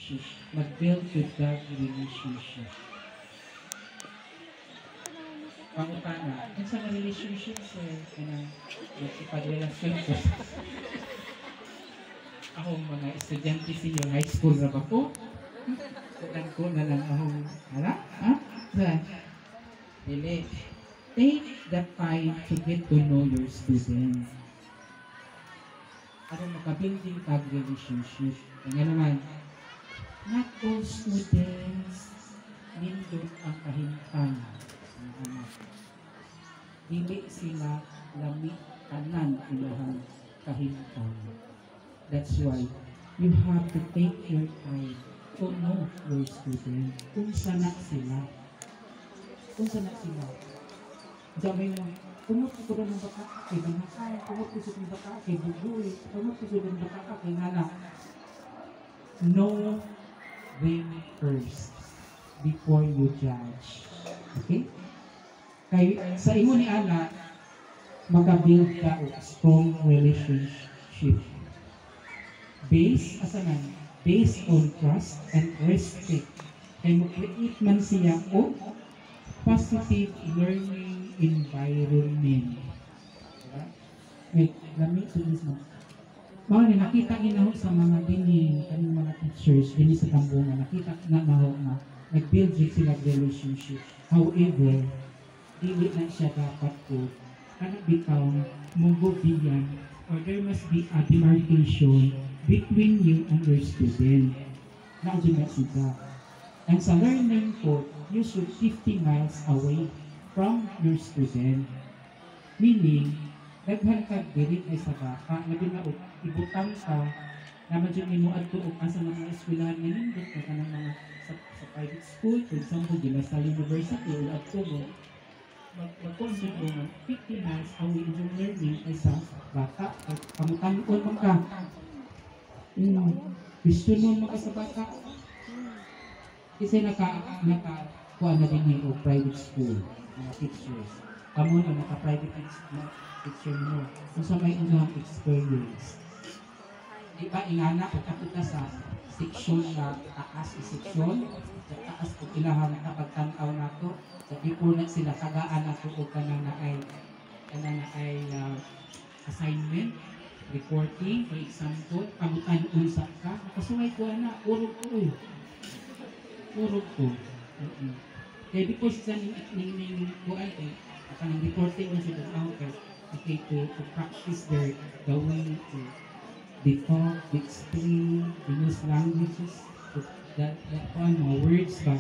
relationship. Mag-build with God relationship. Pangutana, kung sa mga relationship sa magkipagrelasyon ko akong mga estudyante siyo, high school na ba po? Kutan ko na lang akong, hala? Ha? Dili. Take the time to get to know your student. Aron makabuilding tag relationship. Kaya naman, not all students nindot ang kahintang ng anak. Dili sila lami tanan ilahang kahintang. That's why you have to take your time to know your student. Kung sana sila. Kung sana sila. Sabi mo, kumot ko ng baka kay banakay, kumot ko ng baka kay bugoy, kumot ko ng baka kay nana. Know them first before you judge. Okay? Kay sa imo ni ana, makabuild ka og strong relationship. Based on trust and respect. Kay mo create man siya o positive learning environment. Diba? Wait, lamig sa ismo. Mga nakita ginaho sa mga dini, kanang mga teachers, dini sa tambungan, nakita na naho na nag-build sila relationship. However, dili na siya dapat ko kana bitaw munggubiyan or there must be a demarcation between you and your student. Naadyo na sila. And sa learning po, you should 50 miles away from your student. Meaning, daghan ka dili ay sa baka, labi na ibutang ka, naman dyan mo adto o asa mga eskwelahan nga nindot ka ng mga sa private school, for example, di sa university o adto mo, mag-concept mo nga 50 miles away in your learning ay sa baka, kamutang-on mo ka. Gusto mo maka sa bata. Kasi kuha na din yung private school, mga teachers. Kamu na naka-private teacher mo. Kung sa may unang experience. Di ba, ingana o kaputa sa section na taas section, sa taas o ilahang kapagtanaw na to, sa before na sila tagaan na to o kanang na ay assignment, reporting, for example, kamutan unsa ka, nakasuway ko na, urog ko. Kaya because sa ning kuan eh, kanang reporting na sila ang okay to practice the way they talk, they explain, they use languages, that mga words ba,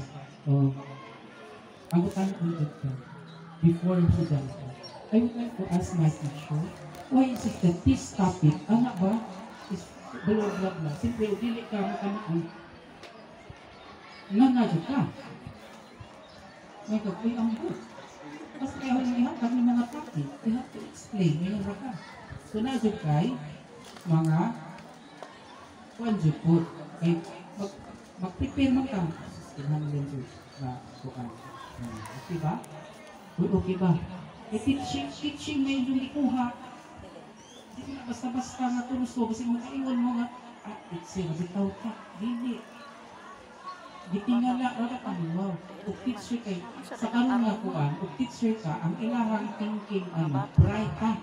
kamutan unsa ka, before sila. I would like to ask my teacher, why is it that this topic, anak ba, is blah blah blah, simple, dili ka makanaan, nangadyo ka. Nagkakoy ang book. Mas kaya yung ihatag ng mga topic, you have to explain, mayroon ka. So nadyo kay, mga, kwanjo po, mag-prepare mo ka. Ilhan din po, na kukan. Okay ba? Okay ba? Teaching may yung ikuha. Hindi na basta-basta nga tulos ko kasi makaiwan mo nga teacher, bitaw ka. Hindi. Gitingala, wala ka wow. Ug teacher kay, sa karoon nga kuan, ug teacher ka, ang ilahang thinking, bright ka.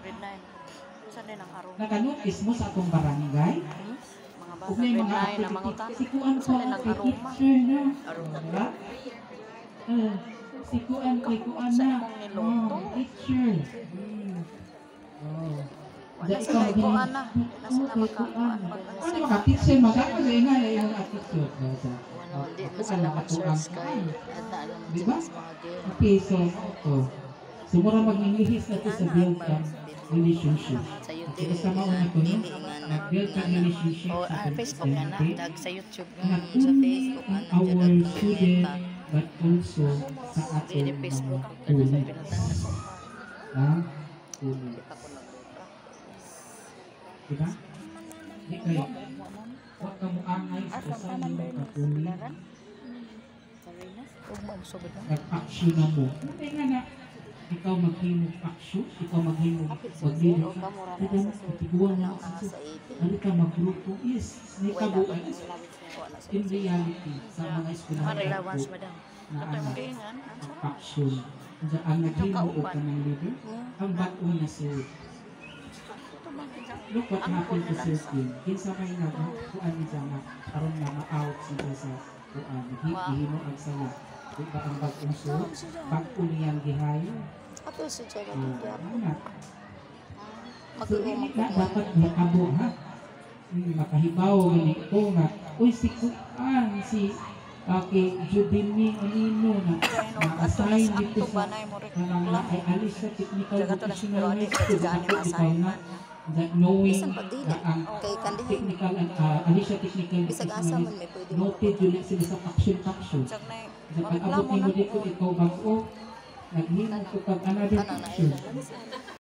Naka-notice mo sa atong barangay? Ug may mga activity. Si kuan ko, kay teacher na. Diba? Si kuan kay kuan na. Teacher. Nasa may kuan na. Nasa na magkakuan. Ano ka, teacher? Magkakagay nga yung attitude. Hindi mo sila mag-search kay. Diba? Okay, so mura mag-English na ito sa build ka relationship. Kasama ko na ito, no? Nag-build ka relationship sa Facebook na na. Dag sa YouTube. Not Sa only Facebook na. our student, but also sa ating mga Facebook. colleagues. Ha? Diba? Di kayo. Huwag ka mo angay sa kasama yung kapuli. Nag-action na mo. Hindi nga na, ikaw maghimog action, ikaw maghimog paglilo ka. Ito, patiguan mo sa ano ka mag-grupo. Yes, may kabuan. Wala sa in reality sa mga eskwelahan allowance, po madam. na Ito yung ano, magaingan. ang action ang naghimo og kanang leader ang bag-o na sir. Look what happened to Sir Kim. Kinsa may kuan ni Jana aron na ma-out siya sa kuan gihimo ang saya. Di ba ang bag-ong sir? Bag-o niyang gihayo. Ato si Jaga Oh, Tigyap. ana. So, Mag-iumang na dapat makabo ha. Makahibaw gani ko nga. Uy, si Kuan, si kay Judini Anino na na-assign dito sa mga ay alis sa technical vocational high school. Ako bitaw na that knowing na ang Kay kandihin. technical alis sa technical Bisag vocational asa high man may pwede school. Noted yun sila sa action. Chag na Dapat abot mo dito ikaw bag-o. Naghimo ko kag another Ano na action. ilan.